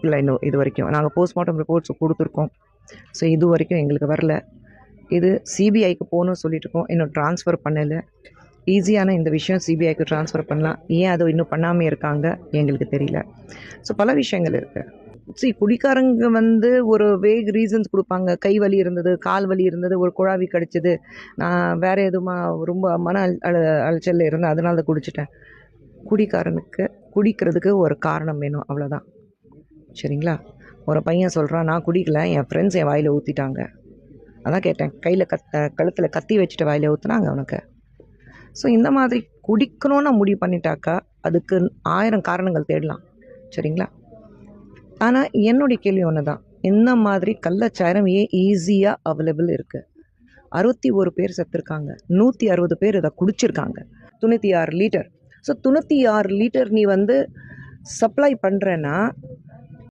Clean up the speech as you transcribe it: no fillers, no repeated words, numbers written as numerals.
இல்லை, இன்னும் இது வரைக்கும் நாங்கள் போஸ்ட்மார்ட்டம் ரிப்போர்ட்ஸ் கொடுத்துருக்கோம். ஸோ இது வரைக்கும் எங்களுக்கு வரல. இது சிபிஐக்கு போகணும்னு சொல்லிட்டு இருக்கோம், இன்னும் ட்ரான்ஸ்ஃபர் பண்ணலை. ஈஸியான இந்த விஷயம் சிபிஐக்கு ட்ரான்ஸ்ஃபர் பண்ணலாம், ஏன் அதை இன்னும் பண்ணாமல் இருக்காங்க எங்களுக்கு தெரியல. ஸோ பல விஷயங்கள் இருக்குது. குடிக்காரங்க ஒரு வேக் ரீசன்ஸ் கொடுப்பாங்க. கை வலி இருந்தது, கால் வலி இருந்தது, ஒரு குழாவி கடிச்சது, நான் வேறு எதுவுமா ரொம்ப மன அலைச்சலில் இருந்தேன், அதனால தான் குடிச்சிட்டேன். குடிக்காரனுக்கு குடிக்கிறதுக்கு ஒரு காரணம் வேணும், அவ்வளோதான். சரிங்களா? ஒரு பையன் சொல்கிறான், நான் குடிக்கல, என் ஃப்ரெண்ட்ஸ் என் வாயில் ஊற்றிட்டாங்க. அதான் கேட்டேன், கழுத்தில் கத்தி வச்சுட்டு வாயில் ஊற்றுனாங்க அவனுக்கு. ஸோ இந்த மாதிரி குடிக்கணும்னு முடிவு பண்ணிட்டாக்கா அதுக்கு 1000 காரணங்கள் தேடலாம். சரிங்களா? ஆனால் என்னுடைய கேள்வி ஒன்று தான், இந்த மாதிரி கள்ளச்சாரம் ஏன் ஈஸியாக அவைலபிள் இருக்குது? 61 பேர் செத்துருக்காங்க, 160 பேர் இதை குடிச்சிருக்காங்க, 96 லிட்டர். ஸோ 96 லிட்டர் நீ சப்ளை பண்ணுறேன்னா